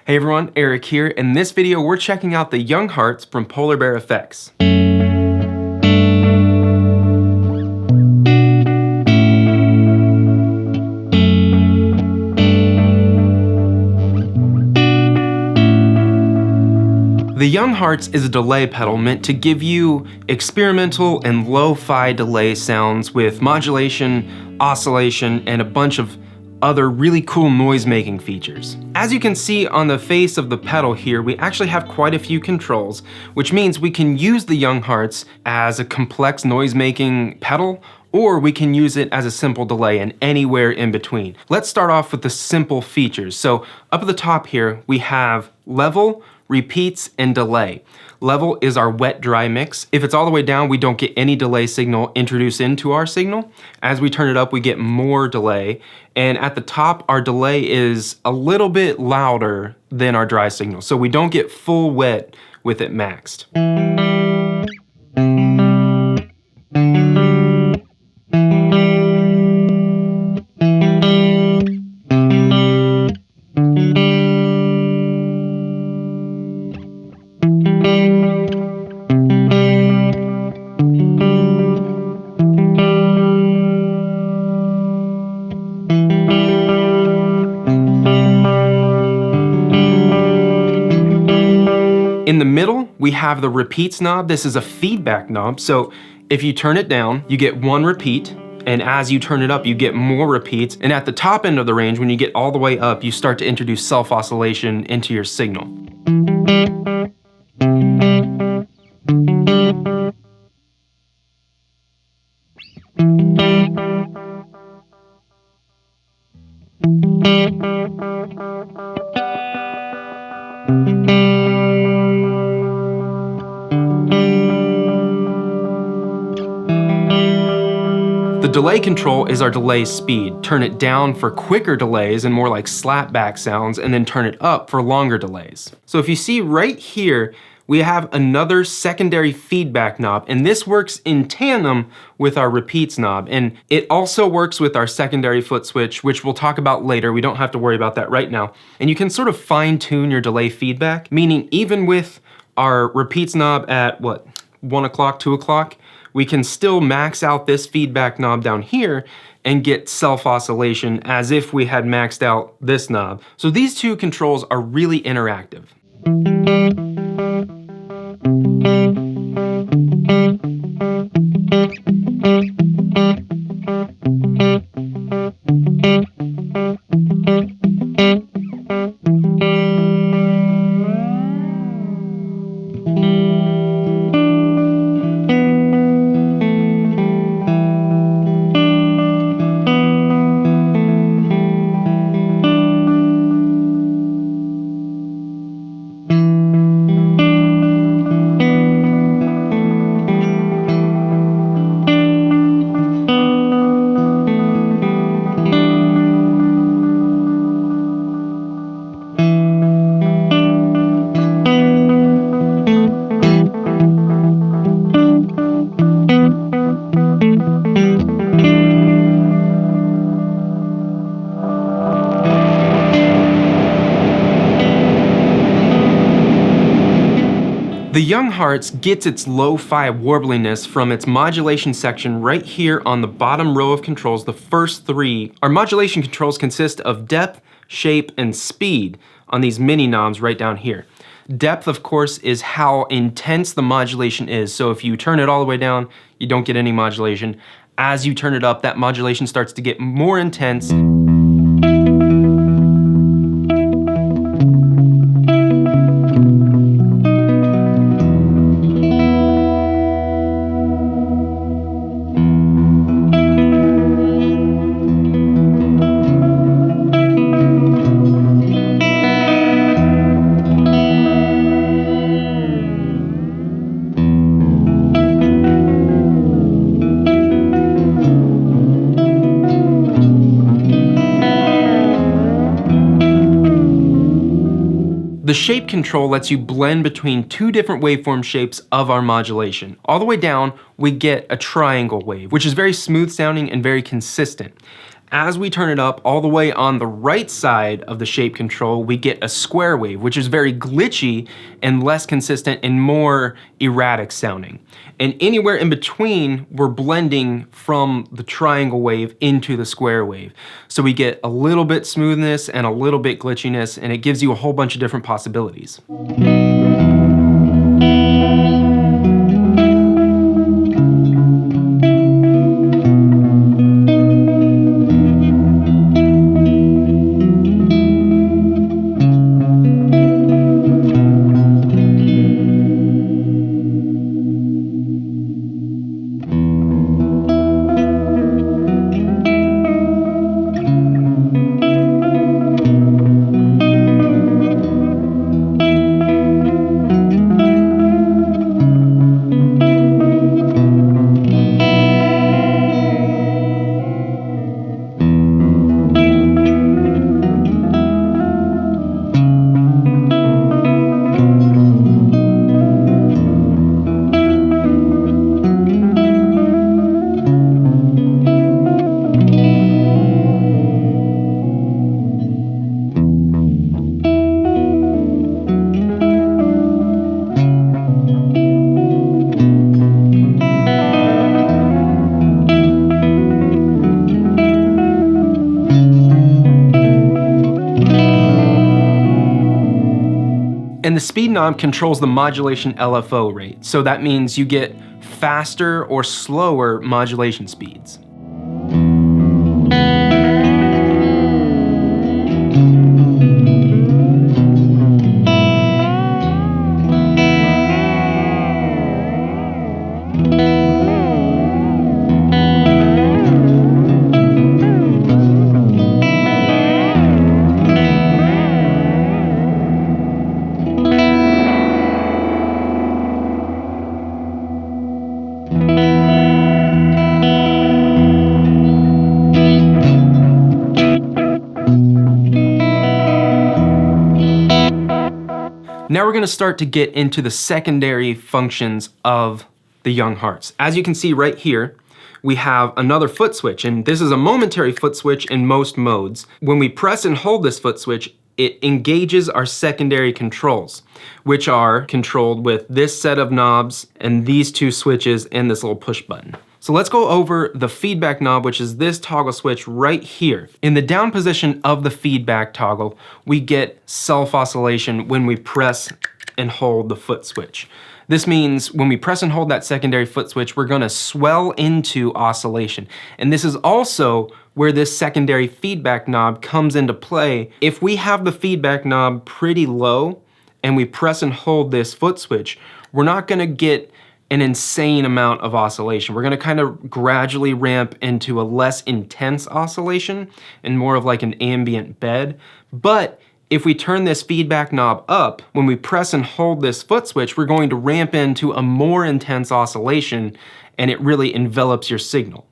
Hey everyone, Eric here. In this video, we're checking out the young hearts from Polarbear Effects. The Young Hearts is a delay pedal meant to give you experimental and lo-fi delay sounds with modulation, oscillation, and a bunch of other really cool noise-making features. As you can see on the face of the pedal here, we actually have quite a few controls, which means we can use the Young Hearts as a complex noise-making pedal, or we can use it as a simple delay and anywhere in between. Let's start off with the simple features. So up at the top here, we have level, repeats, and delay. Level is our wet-dry mix. If it's all the way down, we don't get any delay signal introduced into our signal. As we turn it up, we get more delay. And at the top, our delay is a little bit louder than our dry signal, so we don't get full wet with it maxed. In the middle, we have the repeats knob. This is a feedback knob, so if you turn it down, you get one repeat, and as you turn it up, you get more repeats. And at the top end of the range, when you get all the way up, you start to introduce self-oscillation into your signal. The delay control is our delay speed. Turn it down for quicker delays and more like slapback sounds, and then turn it up for longer delays. So if you see right here, we have another secondary feedback knob, and this works in tandem with our repeats knob, and it also works with our secondary foot switch, which we'll talk about later. We don't have to worry about that right now. And you can sort of fine tune your delay feedback, meaning even with our repeats knob at 1 o'clock, 2 o'clock, we can still max out this feedback knob down here and get self-oscillation as if we had maxed out this knob. So these two controls are really interactive. The Young Hearts gets its lo-fi warbliness from its modulation section right here on the bottom row of controls, the first three. Our modulation controls consist of depth, shape, and speed on these mini knobs right down here. Depth, of course, is how intense the modulation is, so if you turn it all the way down, you don't get any modulation. As you turn it up, that modulation starts to get more intense. The shape control lets you blend between two different waveform shapes of our modulation. All the way down, we get a triangle wave, which is very smooth sounding and very consistent. As we turn it up all the way on the right side of the shape control, we get a square wave, which is very glitchy and less consistent and more erratic sounding. And anywhere in between, we're blending from the triangle wave into the square wave. So we get a little bit smoothness and a little bit glitchiness, and it gives you a whole bunch of different possibilities. And the speed knob controls the modulation LFO rate, so that means you get faster or slower modulation speeds. Now we're going to start to get into the secondary functions of the Young Hearts. As you can see right here, we have another foot switch, and this is a momentary foot switch in most modes. When we press and hold this foot switch, it engages our secondary controls, which are controlled with this set of knobs and these two switches and this little push button. So let's go over the feedback knob, which is this toggle switch right here. In the down position of the feedback toggle, we get self-oscillation when we press and hold the foot switch. This means when we press and hold that secondary foot switch, we're gonna swell into oscillation. And this is also where this secondary feedback knob comes into play. If we have the feedback knob pretty low and we press and hold this foot switch, we're not gonna get an insane amount of oscillation. We're gonna kind of gradually ramp into a less intense oscillation and more of like an ambient bed. But if we turn this feedback knob up, when we press and hold this foot switch, we're going to ramp into a more intense oscillation, and it really envelops your signal.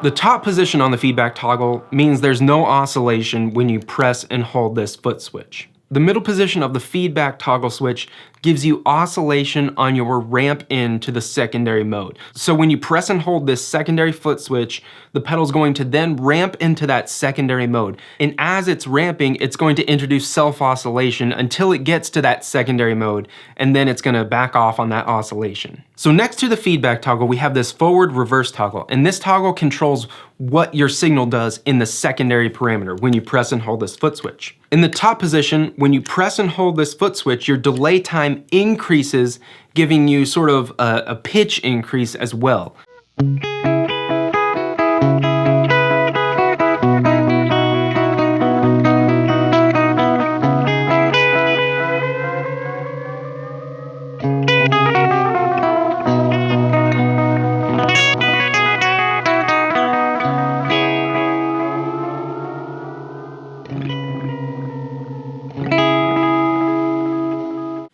The top position on the feedback toggle means there's no oscillation when you press and hold this foot switch. The middle position of the feedback toggle switch gives you oscillation on your ramp in to the secondary mode. So when you press and hold this secondary foot switch, the pedal's going to then ramp into that secondary mode. And as it's ramping, it's going to introduce self-oscillation until it gets to that secondary mode, and then it's gonna back off on that oscillation. So next to the feedback toggle, we have this forward reverse toggle, and this toggle controls what your signal does in the secondary parameter when you press and hold this foot switch. In the top position, when you press and hold this foot switch, your delay time time increases, giving you sort of a pitch increase as well.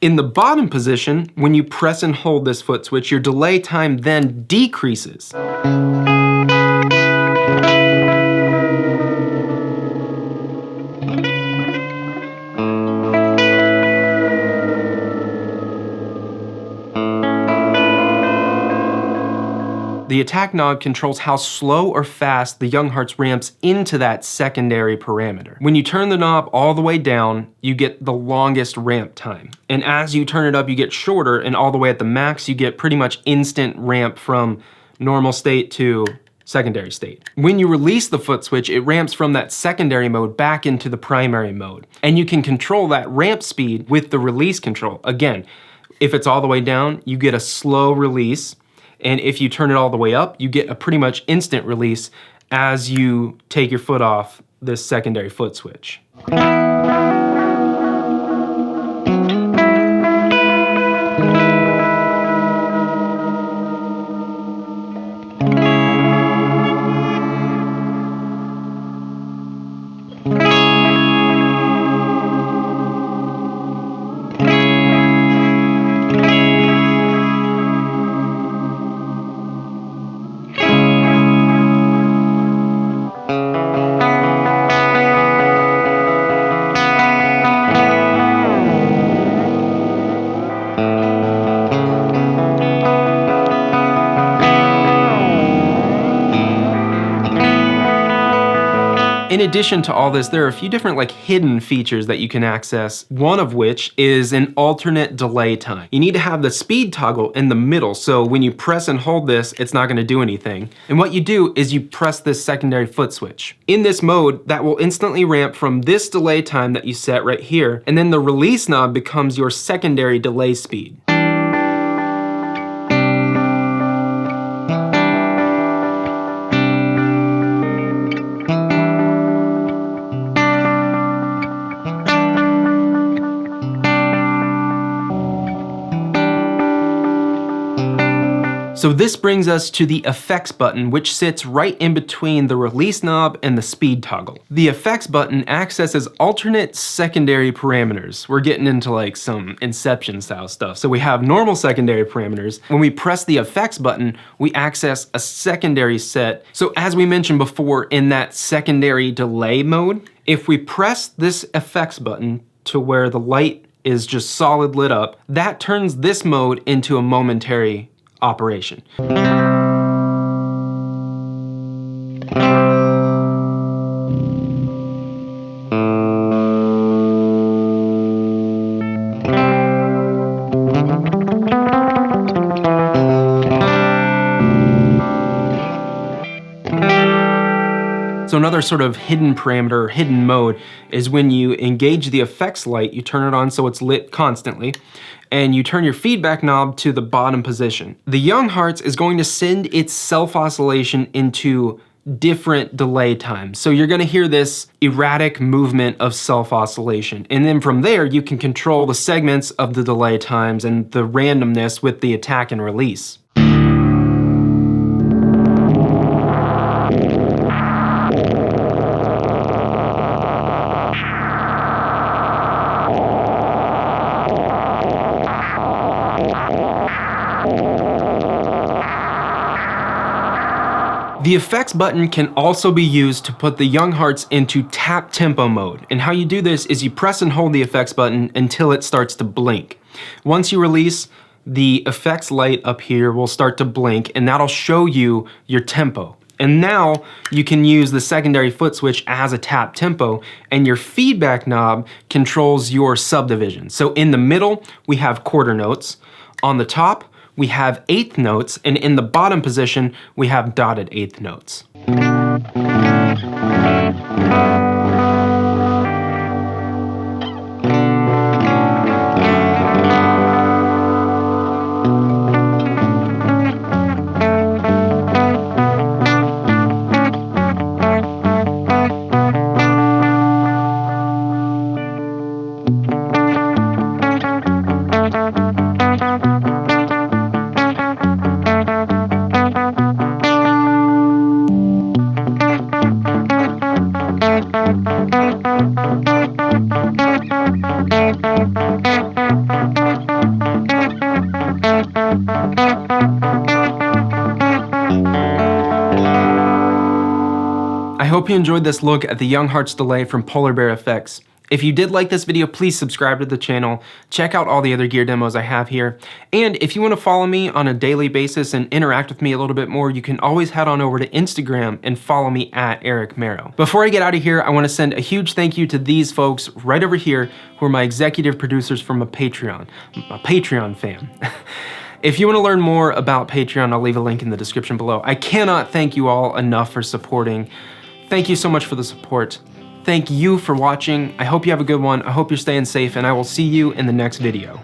In the bottom position, when you press and hold this foot switch, your delay time then decreases. The attack knob controls how slow or fast the young hearts ramps into that secondary parameter. When you turn the knob all the way down, you get the longest ramp time. And as you turn it up, you get shorter, and all the way at the max, you get pretty much instant ramp from normal state to secondary state. When you release the foot switch, it ramps from that secondary mode back into the primary mode. And you can control that ramp speed with the release control. Again, if it's all the way down, you get a slow release. And if you turn it all the way up, you get a pretty much instant release as you take your foot off this secondary foot switch. In addition to all this, there are a few different hidden features that you can access, one of which is an alternate delay time. You need to have the speed toggle in the middle, so when you press and hold this, it's not gonna do anything. And what you do is you press this secondary foot switch. In this mode, that will instantly ramp from this delay time that you set right here, and then the release knob becomes your secondary delay speed. So this brings us to the effects button, which sits right in between the release knob and the speed toggle. The effects button accesses alternate secondary parameters. We're getting into some Inception style stuff. So we have normal secondary parameters. When we press the effects button, we access a secondary set. So as we mentioned before, in that secondary delay mode, if we press this effects button to where the light is just solid lit up, that turns this mode into a momentary operation. So another sort of hidden parameter, hidden mode, is when you engage the effects light, you turn it on so it's lit constantly, and you turn your feedback knob to the bottom position. The Young Hearts is going to send its self-oscillation into different delay times. So you're gonna hear this erratic movement of self-oscillation. And then from there, you can control the segments of the delay times and the randomness with the attack and release. The effects button can also be used to put the Young Hearts into tap tempo mode. And how you do this is you press and hold the effects button until it starts to blink. Once you release, the effects light up here will start to blink, and that'll show you your tempo. And now you can use the secondary foot switch as a tap tempo, and your feedback knob controls your subdivision. So in the middle, we have quarter notes. On the top, we have eighth notes, and in the bottom position, we have dotted eighth notes. I hope you enjoyed this look at the Young Hearts delay from Polarbear Effects. If you did like this video, please subscribe to the channel, check out all the other gear demos I have here, and if you want to follow me on a daily basis and interact with me a little bit more, you can always head on over to Instagram and follow me at Eric Merrow. Before I get out of here, I want to send a huge thank you to these folks right over here who are my executive producers from a Patreon fam. If you want to learn more about Patreon, I'll leave a link in the description below. I cannot thank you all enough for supporting. Thank you so much for the support. Thank you for watching. I hope you have a good one. I hope you're staying safe, and I will see you in the next video.